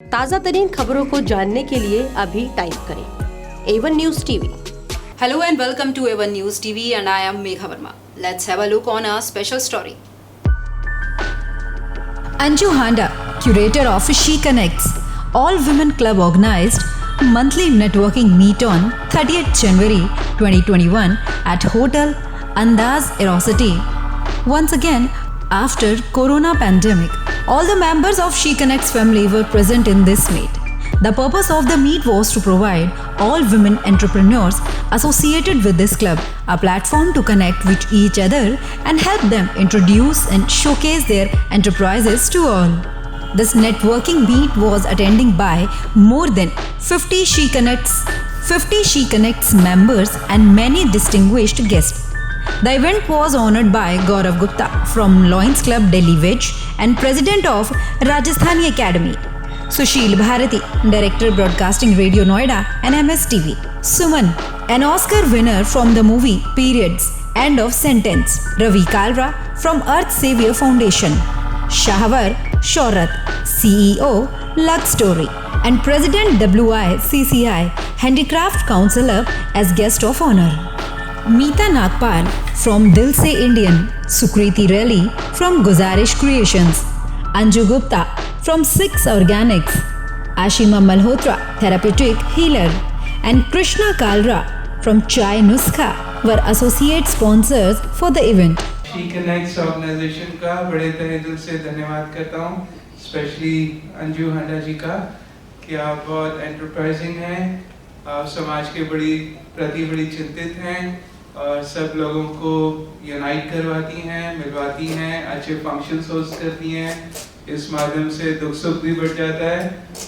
ताज़ा तरीन खबरों को जानने के लिए अभी टाइप करें A1 News TV। Hello and welcome to A1 News TV and I am Megha Verma. Let's have a look on our special story. Anju Handa, curator of She Connects, all women club organized monthly networking meet on 30th January 2021 at Hotel Andaz Aerocity. Once again, after Corona pandemic, all the members of She Connects family were present in this meet. The purpose of the meet was to provide all women entrepreneurs associated with this club a platform to connect with each other and help them introduce and showcase their enterprises to all. This networking meet was attended by more than 50 She Connects members and many distinguished guests. The event was honored by Gaurav Gupta from Lions Club Delhi Veg and President of Rajasthani Academy, Sushil Bharati, Director Broadcasting Radio Noida and MSTV, Suman, an Oscar winner from the movie Periods, End of Sentence, Ravi Kalra from Earth Savior Foundation, Shahwar Shorat, CEO, Lux Story, and President WICCI Handicraft Councillor as guest of honor. Meeta Nagpal from Dil Se Indian, Sukriti Relly from Guzarish Creations, Anju Gupta from Six Organics, Ashima Malhotra, Therapeutic Healer, and Krishna Kalra from Chai Nuskha were associate sponsors for the event. She Connects organisation का बड़े तहे दिल से धन्यवाद करता हूँ, specially Anju हांडा जी का कि आप बहुत एंटरप्राइजिंग हैं, आप समाज के प्रति बड़ी चिंतित हैं और सब लोगों को यूनाइट करवाती हैं, मिलवाती हैं, अच्छे फंक्शंस होस्ट करती हैं। इस माध्यम से दुख सुख भी बढ़ जाता है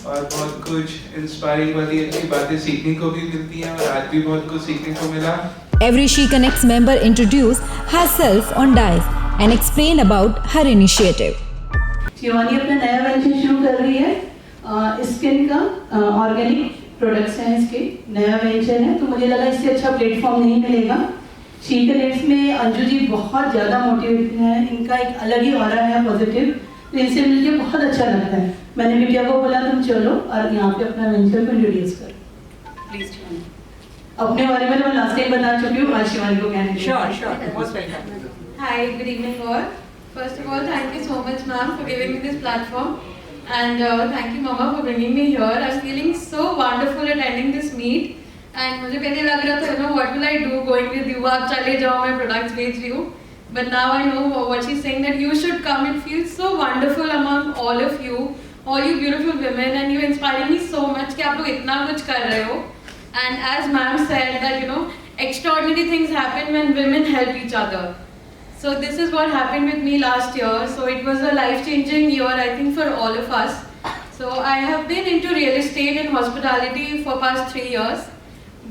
और बहुत कुछ इंस्पायरिंग वाली अच्छी बातें सीखने को भी मिलती हैं और आज भी बहुत कुछ सीखने को मिला। Every She Connects member introduced herself on dais and explained about her initiative. Shivani अपना नया वेंचर शुरू कर रही है, स्किन का ऑर्गेनिक प्रोडक्ट्स हैं, इसके नया वेंचर है, तो मुझे लगा इससे अच्छा प्लेटफॉर्म नहीं मिलेगा। शी कनेक्ट्स में अंजू जी बहुत ज़्यादा मोटिवेटेड हैं, इनका एक अलग ही ऑरा है पॉजिटिव, तो इनसे मिलकर बहुत अच्छा लगता है। मैंने बिटिया को बोला तुम चलो और यहाँ पे अपना वेंचर को इंट्रोड्यूस करो। प्लीज शिवानी, अपने बारे में मैं लास्ट टाइम बता चुकी हूँ, आज शिवानी को क्या है। Sure, most welcome. Hi, good evening all. First of all, thank you so much, ma'am, for giving me this platform, and thank you, mama, for bringing me here. I'm feeling so wonderful attending this meet, and मुझे पहले लग रहा था, you know, what will I do going with you? आप चले जाओ, मैं products बेच रही हूँ. But now I know what she's saying, that you should come. It feels so wonderful among all of you, all you beautiful women, and you're inspiring me so much कि आप लोग इतना कुछ कर रहे हो. And as ma'am said that, you know, extraordinary things happen when women help each other. So this is what happened with me last year. So it was a life-changing year, I think, for all of us. So I have been into real estate and hospitality for past 3 years.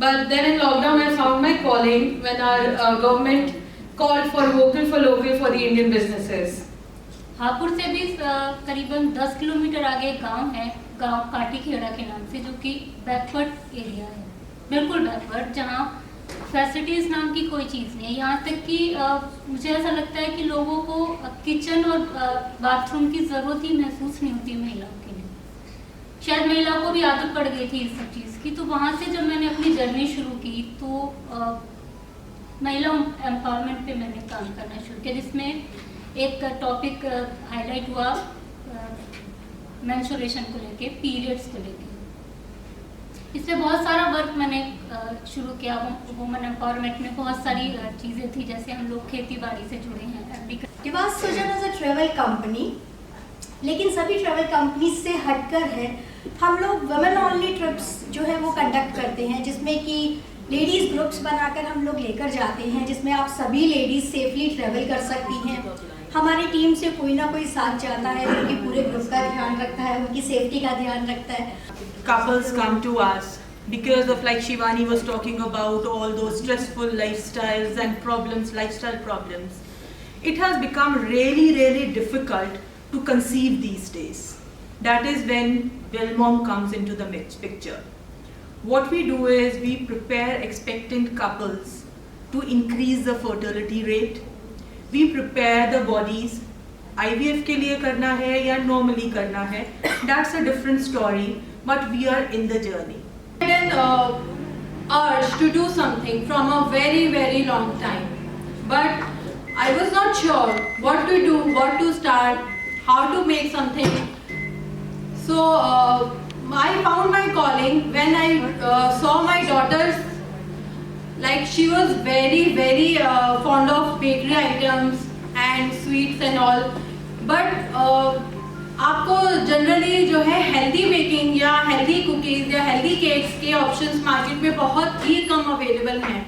But then in lockdown, I found my calling when our government called for local for the Indian businesses. Hapur से भी करीबन 10 kilometre आगे एक गांव है, गांव काटीखेड़ा के नाम से, जो कि बैकवर्ड एरिया है, बिल्कुल बैकवर्ड, जहां फैसिलिटीज़ नाम की कोई चीज़ नहीं है। यहाँ तक कि मुझे ऐसा लगता है कि लोगों को किचन और बाथरूम की ज़रूरत ही महसूस नहीं होती महिलाओं के लिए। शायद महिलाओं को भी आदत पड़ गई थी इस सब चीज़ की। तो वहाँ से जब मैंने अपनी जर्नी शुरू की तो महिला एम्पावरमेंट पे मैंने काम करना शुरू किया, जिसमें एक टॉपिक हाईलाइट हुआ मेंस्ट्रुएशन को लेके, पीरियड्स को लेके। इसमें बहुत सारा वर्क मैंने शुरू किया। वुमेन एम्पावरमेंट में बहुत सारी चीज़ें थी, जैसे हम लोग खेती बाड़ी से जुड़े हैं। Devas Sujan is a travel company, लेकिन सभी ट्रैवल कंपनी से हटकर है। हम लोग वुमेन ओनली ट्रिप्स जो है वो कंडक्ट करते हैं, जिसमें कि लेडीज़ ग्रुप्स बनाकर हम लोग लेकर जाते हैं, जिसमें आप सभी लेडीज़ सेफली ट्रैवल कर सकती हैं। हमारी टीम से कोई ना कोई साथ जाता है जो कि पूरे ग्रुप का ध्यान रखता है, उनकी सेफ्टी का ध्यान रखता है। Couples come to us because of, like Shivani was talking about, all those stressful lifestyles and problems, lifestyle problems. It has become really difficult to conceive these days. That is when Wilmom comes into the picture. What we do is we prepare expectant couples to increase the fertility rate. We prepare the bodies IVF के लिए करना है या normally करना है, that's a different story, but we are in the journey. An urge to do something from a very, very long time, but I was not sure what to do, what to start, how to make something. So I found my calling when I saw my daughter's, like she was very, very fond of bakery items and sweets and all, but आपको generally जो है healthy baking या healthy cookies या healthy cakes के options market में बहुत ही कम available हैं.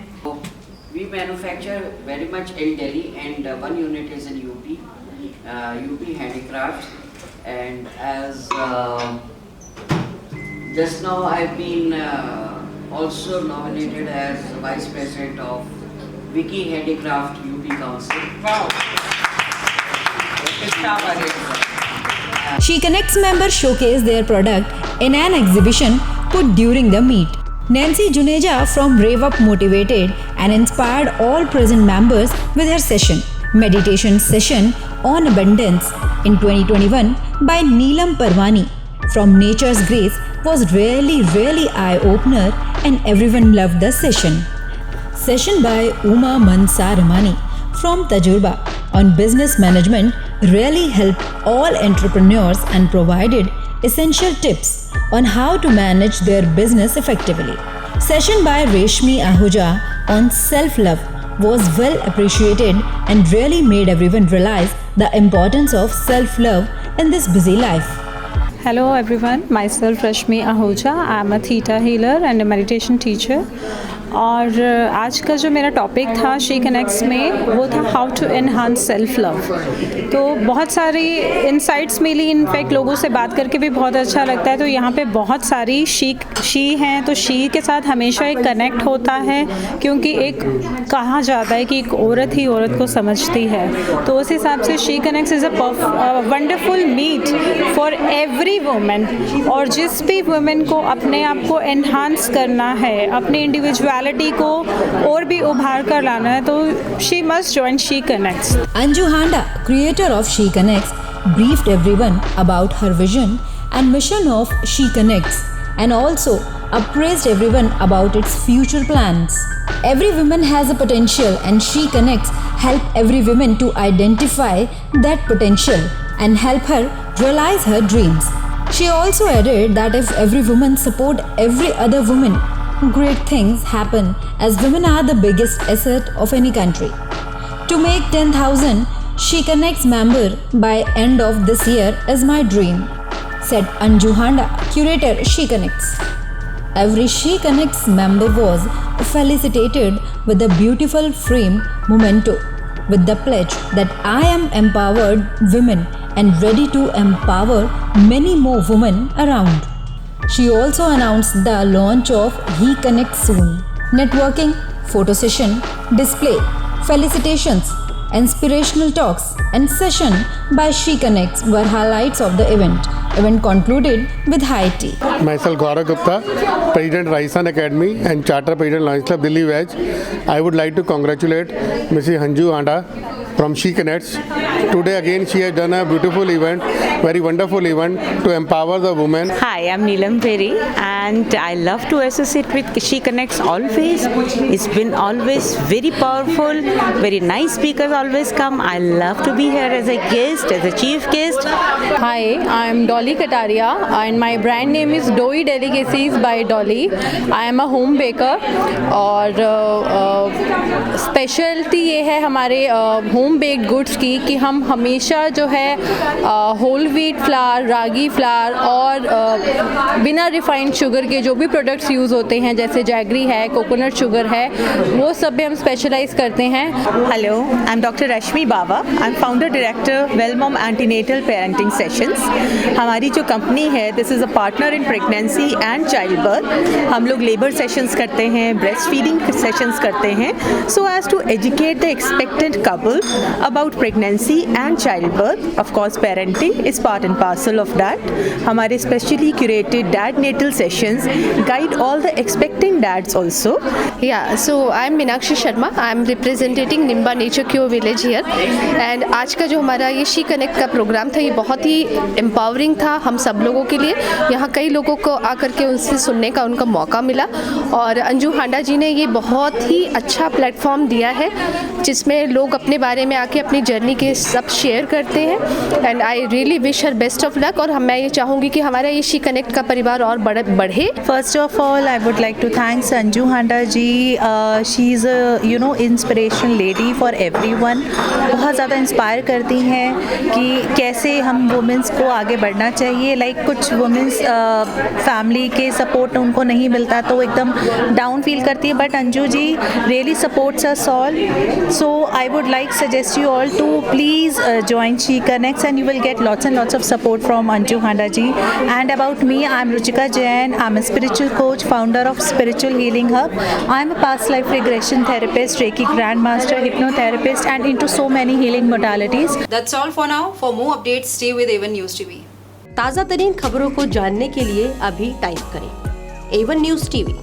We manufacture very much in Delhi, and one unit is in UP, UP Handicrafts, and as just now I've been also nominated as Vice President of Wiki Handicraft UP Council. Wow! She Connects members showcased their product in an exhibition put during the meet. Nancy Juneja from Rave Up motivated and inspired all present members with her session, meditation session on abundance in 2021 by Neelam Parwani from Nature's Grace was really eye-opener and everyone loved the session. Session by Uma Mansaramani from Tajurba on business management really helped all entrepreneurs and provided essential tips on how to manage their business effectively. Session by Reshmi Ahuja on self-love was well appreciated and really made everyone realize the importance of self-love in this busy life. Hello everyone, myself Reshmi Ahuja. I am a theta healer and a meditation teacher. और आज का जो मेरा topic था she connects में वो था how to enhance self love. तो बहुत सारी इनसाइट्स मिली, इनफैक्ट लोगों से बात करके भी बहुत अच्छा लगता है. तो यहाँ पे बहुत सारी शी हैं, तो शी के साथ हमेशा एक कनेक्ट होता है क्योंकि एक कहा जाता है कि एक औरत ही औरत को समझती है. तो उस हिसाब से She Connects is a wonderful meet for every women. और जिस भी वुमेन को अपने आप को एनहांस करना है, अपनी इंडिविजुअलिटी को और भी उभार कर लाना है, तो she must join she connects. Anju Handa, creator of She Connects, briefed everyone about her vision and mission of She Connects and also appraised everyone about its future plans. Every woman has a potential and She Connects help every woman to identify that potential and help her realize her dreams. She also added that if every woman support every other woman, great things happen as women are the biggest asset of any country. To make 10,000 She Connects member by end of this year is my dream, said Anju Handa, curator She Connects. Every She Connects member was felicitated with a beautiful frame memento with the pledge that I am empowered women and ready to empower many more women around. She also announced the launch of He Connects soon. Networking, photo session, display, felicitations, inspirational talks and session by She Connects were highlights of the event. Event concluded with high tea. Myself Gaurav Gupta, President Raisan Academy and Charter President Lions Club Delhi Wedge. I would like to congratulate Mrs. Anju Handa from She Connects. Today again she has done a beautiful event, very wonderful event to empower the women. Hi, I'm Neelam Peri and I love to associate with She Connects always. It's been always very powerful, very nice speakers always come. I love to be here as a guest, as a chief guest. Hi, I'm Dolly Kataria and my brand name is Doughy Delicacies by Dolly. I am a home baker और speciality ये है हमारे home baked goods की कि हम हमेशा जो है होल व्हीट फ्लावर, रागी फ्लावर और बिना रिफाइंड शुगर के जो भी प्रोडक्ट्स यूज़ होते हैं जैसे जैगरी है, कोकोनट शुगर है, वो सब भी हम स्पेशलाइज करते हैं. Hello, I am doctor Rashmi Baba. I am founder director Wellmom antenatal parenting sessions. हमारी जो कंपनी है this is a partner in pregnancy and child birth. हम लोग लेबर सेशंस करते हैं, ब्रेस्ट फीडिंग सेशंस करते हैं, so as to educate the expectant couple about pregnancy and childbirth. Of course, parenting is part and parcel of that. हमारे specially curated dad natal sessions guide all the expecting dads also. Yeah, so I'm Meenakshi Sharma. I'm representing Nimba Nature Cure Village here. And आज का जो हमारा ये she connect का programme था, ये बहुत ही एम्पावरिंग था हम सब लोगों के लिए। यहाँ कई लोगों को आकर के उनसे सुनने का उनका मौका मिला और अंजू हांडा जी ने ये बहुत ही अच्छा प्लेटफॉर्म दिया है जिसमें लोग अपने बारे में आके अपनी जर्नी के सब शेयर करते हैं। And I really wish her best of luck. और मैं ये चाहूँगी कि हमारा ये शी कनेक्ट का परिवार और बढ़े। First of all, I would like to thank Anju Handa ji. She is a inspirational lady for everyone. बहुत ज़्यादा इंस्पायर करती हैं कि कैसे हम वुमेंस को आगे बढ़ना चाहिए। लाइक कुछ वुमेंस फैमिली के सपोर्ट उनको नहीं मिलता तो एकदम डाउन फील करती है, but Anju ji really supports us all. So I would like suggest you all to please join She Connects and you will get lots and lots of support from Anju Handa ji. And about me, I am Ruchika Jain. I am a spiritual coach, founder of Spiritual Healing Hub. I am a past life regression therapist, Reiki grandmaster, hypnotherapist and into so many healing modalities. That's all for now. For more updates, stay with A1 News TV. ताज़ा तरीन खबरों को जानने के लिए अभी type करें A1 News TV।